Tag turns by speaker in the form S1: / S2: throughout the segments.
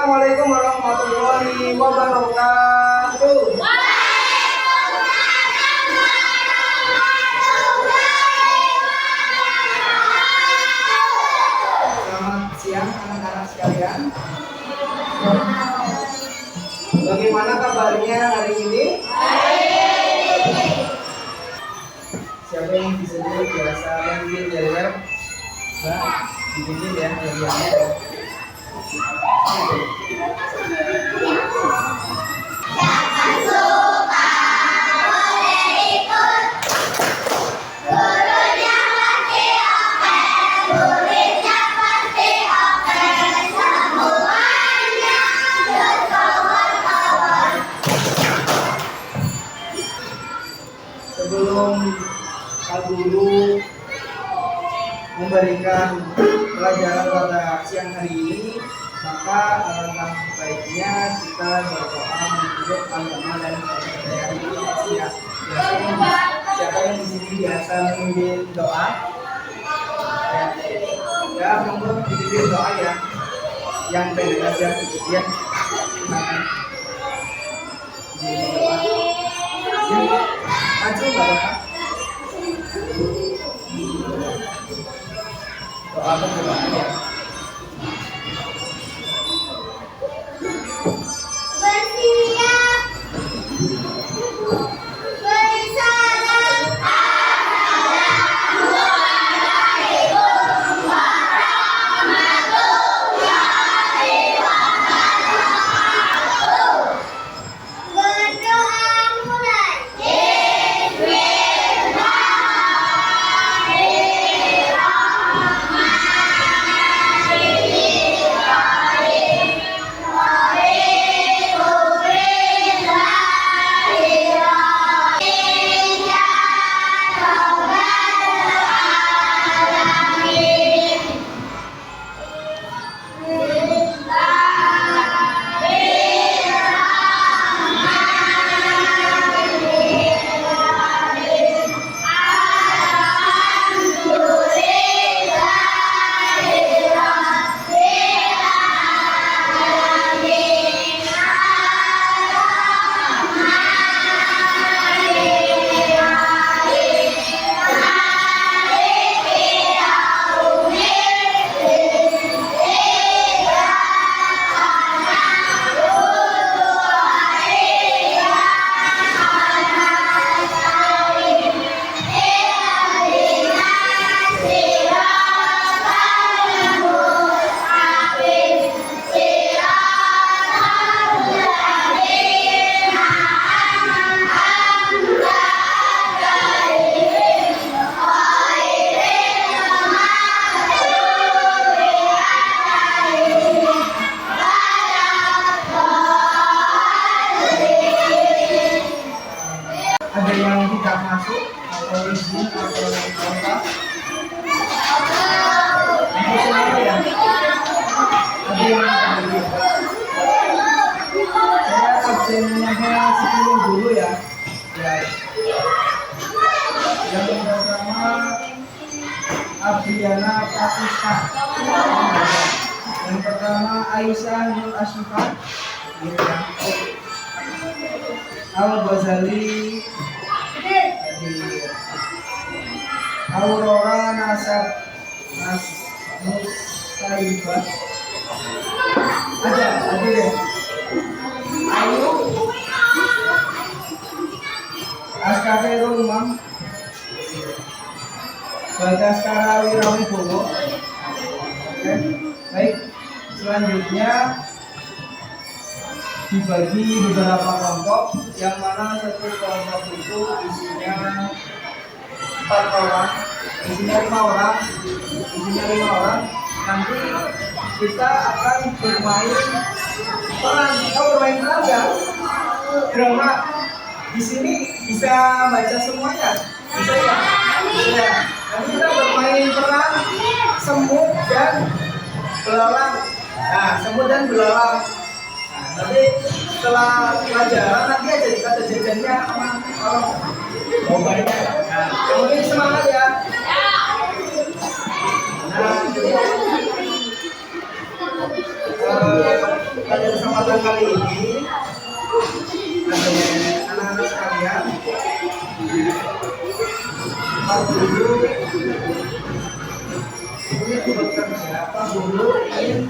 S1: Assalamualaikum warahmatullahi wabarakatuh. Selamat siang anak-anak sekalian. Bagaimana kabarnya hari ini? Siapa yang bisa dulu biasa mungkin dari web? Mbak, dibikin ya bagiannya. Sebelum Pak Guru memberikan pelajaran pada siang hari ini, maka alangkah baiknya kita berdoa menuntut agama dan kepercayaan manusia. Siapa yang di sini biasa memimpin doa? Ya, monggo dipimpin doa ya. Yang pendek aja, ya. Doa. Maju nggak apa? Doa berdoa ya. Ada yang tidak masuk atau izin atau apa? Itu semua ya. Ada yang tidak. Saya absennya 10 dulu ya. Ya. Yang pertama Abriana Pratisha. Yang pertama Aisyah Nur Asyifa. Ya. Al-Ghazali Aurora Nusaibah. Ada deh. Ayu Askafirul Umam Bagaskara Wirawibowo. Oke, baik. Selanjutnya dibagi beberapa kelompok, yang mana satu kelompok itu isinya 4 orang, isinya 5 orang. Nanti kita akan bermain peran. Kau bermain peran ya? Drama. Di sini bisa baca semuanya, bisa ya? Bisa. Nanti kita bermain peran semut dan belalang. Nah, semut dan belalang. Nanti setelah pelajaran nanti aja kata jajannya sama lombanya. Nah, yang penting semangat ya. Nah, yang kali ini anak-anak sekalian, Pak Guru ini bekerja, Pak Guru ingin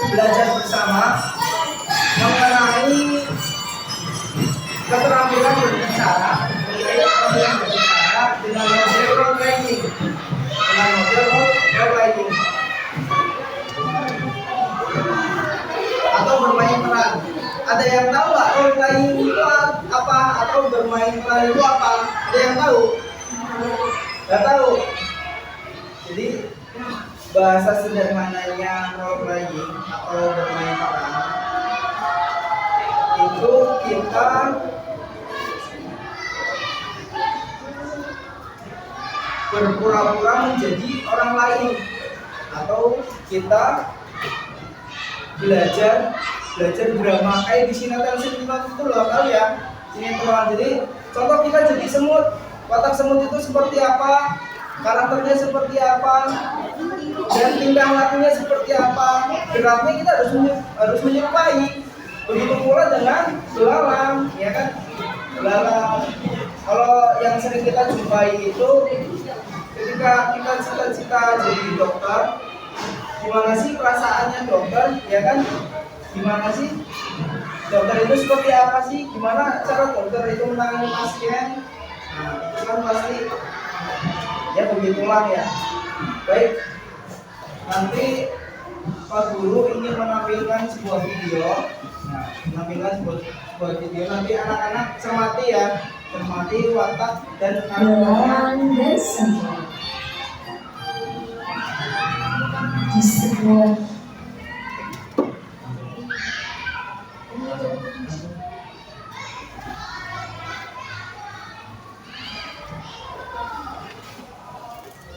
S1: belajar bersama mengenai keterampilan berbicara, dengan model role playing, atau bermain peran. Ada yang tahu nggak role playing itu apa atau bermain peran itu apa? Ada yang tahu? Nggak tahu. Jadi bahasa sederhananya role playing atau bermain peran itu kita berpura-pura menjadi orang lain, atau kita belajar drama kayak di sinetron itu loh, tahu ya, sinetron. Jadi contoh kita jadi semut, watak semut itu seperti apa, karakternya seperti apa, dan tingkah lakunya seperti apa, geraknya kita harus menyerupai. Begitu pula dengan belalang, ya kan? Belalang, kalau yang sering kita jumpai itu ketika kita cita-cita jadi dokter, gimana sih perasaannya dokter, ya kan? Gimana sih dokter itu seperti apa sih? Gimana cara dokter itu menangani pasien? Nah, itu kan pasti ya begitulah ya. Baik, nanti Pak Guru ingin menampilkan sebuah video. Nah, menampilkan sebuah video, nanti anak-anak cermati ya, cermati watak dan karakternya.
S2: Di sebuah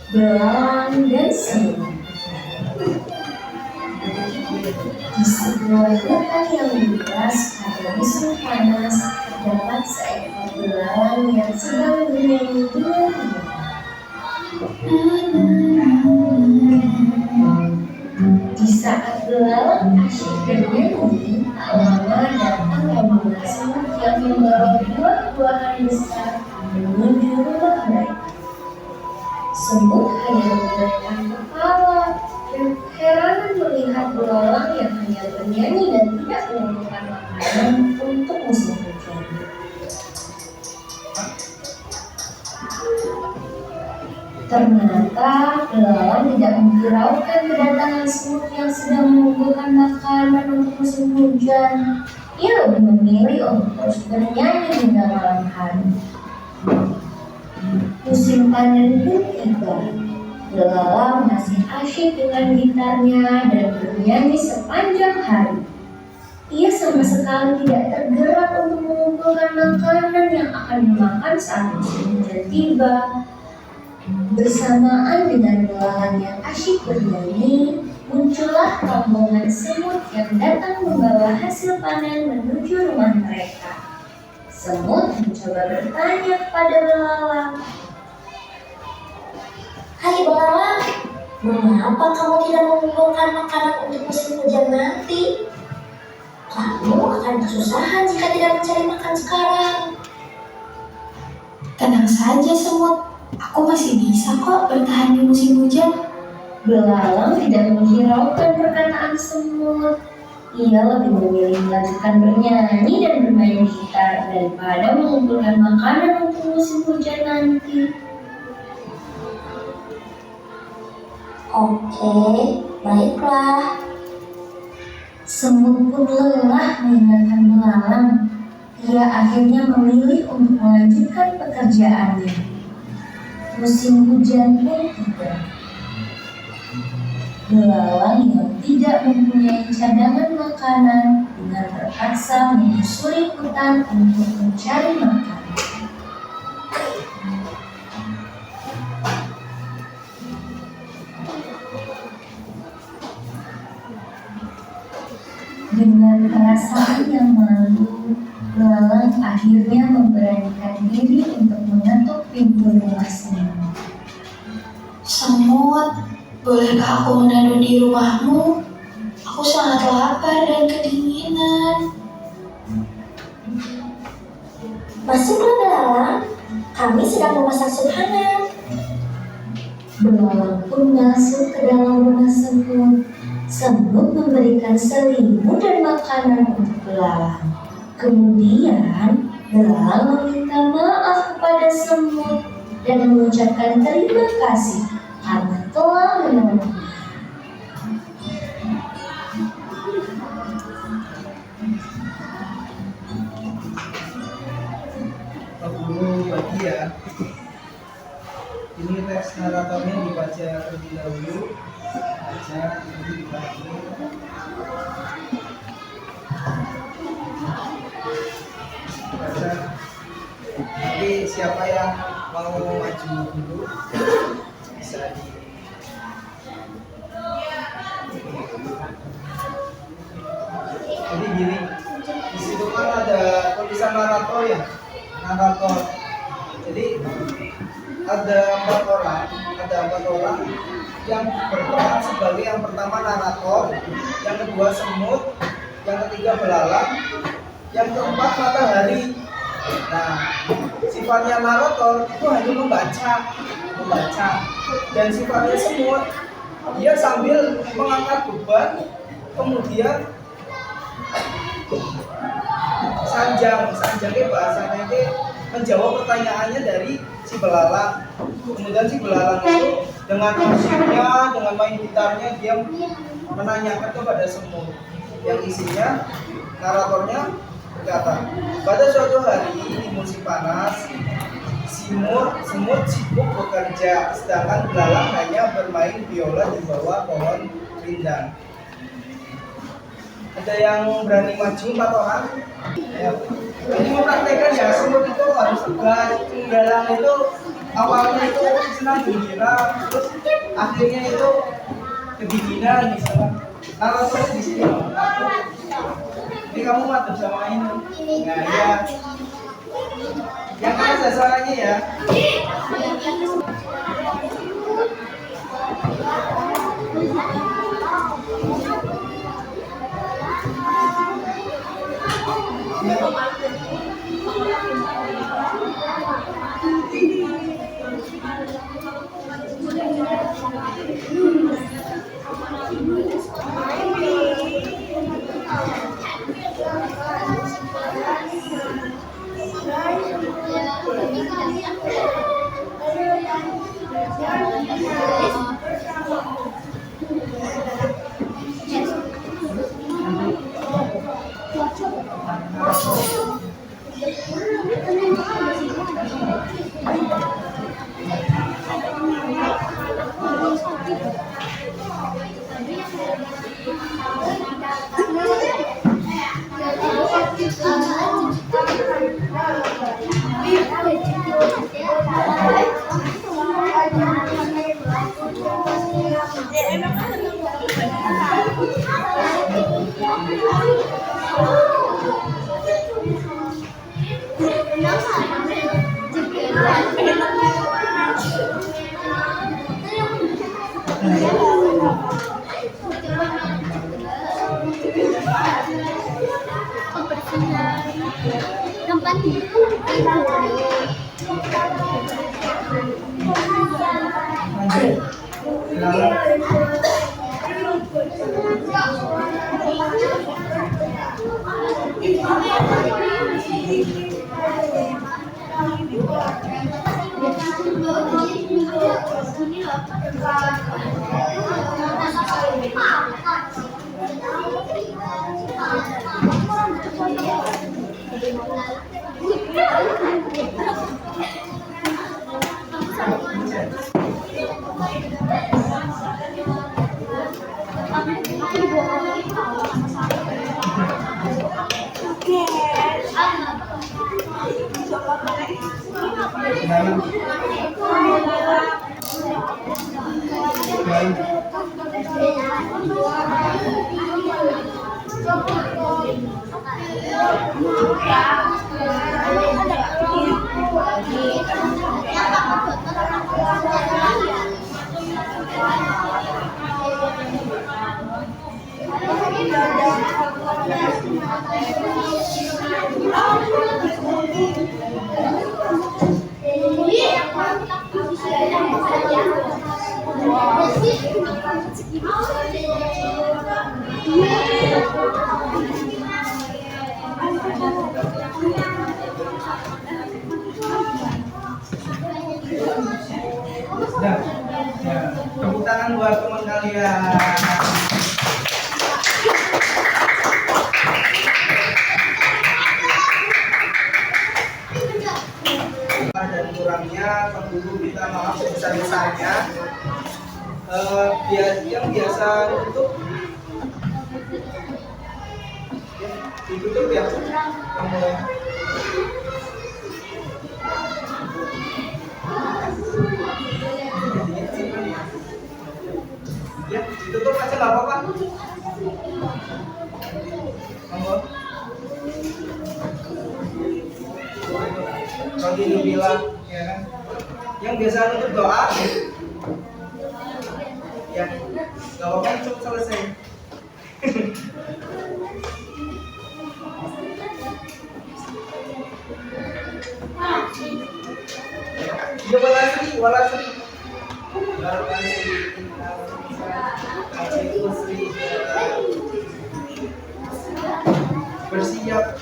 S2: belalang dan semut. Di sebuah hutan yang luas pada musim panas, terdapat seekor belalang yang sedang bernyanyi dengan Di saat belalang asyik bernyanyi, tak lama datang rombongan semut yang membawa buah-buahan besar menuju rumah mereka. Semut hanya menggelengkan kepala dan heran melihat belalang yang hanya bernyanyi dan tidak mengumpulkan makanan untuk musim hujan. Ternyata belalang tidak menghiraukan kedatangan semut yang sedang mengumpulkan makanan untuk musim hujan. Ia lebih memilih untuk terus bernyanyi hingga malam hari. Musim panen pun tiba. Belalang masih asyik dengan gitarnya dan bernyanyi sepanjang hari. Ia sama sekali tidak tergerak untuk mengumpulkan makanan yang akan dimakan saat musim hujan tiba. Bersamaan dengan belalang yang asyik bernyanyi, muncullah rombongan semut yang datang membawa hasil panen menuju rumah mereka. Semut mencoba bertanya kepada belalang.
S3: Hai belalang, mengapa kamu tidak mengumpulkan makanan untuk musim hujan nanti? Kamu akan kesusahan jika tidak mencari makan sekarang.
S2: Tenang saja semut, aku masih bisa kok bertahan di musim hujan. Belalang tidak menghiraukan perkataan semut. Ia lebih memilih melanjutkan bernyanyi dan bermain gitar daripada mengumpulkan makanan untuk musim hujan nanti.
S3: Oke, baiklah.
S2: Semut pun lelah meninggalkan belalang. Ia akhirnya memilih untuk melanjutkan pekerjaannya. Musim hujan pun tiba. Belalang yang tidak mempunyai cadangan makanan dengan terpaksa menyusuri hutan untuk mencari makan. Dengan perasaan yang malu, belalang akhirnya memberanikan diri untuk mengetuk pintu rumah semut.
S3: Semut, bolehkah aku menandu di rumahmu? Aku Aku sangat lapar dan kedinginan. Masuklah belalang, kami sedang memasak sup hangat.
S2: Belalang pun masuk ke dalam rumah semut. Semut memberikan selimut dan makanan untuk belalang. Kemudian, belalang meminta maaf kepada semut dan mengucapkan terima kasih karena telah menolongnya.
S1: Pak Guru bagi ya. Ini teks naratornya dibaca terlebih dahulu. Baca, nanti dibagi. Baca. Nanti siapa yang mau maju dulu bisa di. Jadi gini, di situ kan ada tulisan narator ya, narator. Jadi ada empat orang yang berperan sebagai yang pertama narator, yang kedua semut, yang ketiga belalang, yang keempat matahari. Nah, sifatnya narator itu hanya membaca, dan sifatnya semut dia sambil mengangkat beban, kemudian sanjangnya bahasanya itu menjawab pertanyaannya dari si belalang. Kemudian si belalang itu dengan musiknya, dengan main gitarnya dia menanyakan kepada semut yang isinya naratornya berkata, pada suatu hari di musim panas semut sibuk bekerja, sedangkan belalang hanya bermain biola di bawah pohon rindang. Ada yang berani maju 4 orang? Ya. Ini mempraktekkan ya, semut itu harus tegas, belalang itu awalnya itu senang gembira, terus akhirnya itu kedinginan misalnya. Naratornya di sini loh. Jadi kamu mantap sama ini. Nah ya, yang keras ya suaranya ya. Sudah. Ya, tepuk tangan buat teman kalian. Dan kurangnya dulu kita maaf sebesar-besarnya. Yang biasa tutup ditutup ya. Ya, ditutup aja nggak apa-apa. Monggo. Kalau gini bilang, ya kan? Yang biasa nutup doa, ya, nggak apa-apa, cukup selesai. Ya, walasri. Bersiap.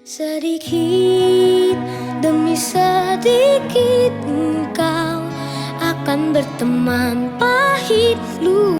S4: Sedikit demi sedikit engkau akan berteman pahit lu.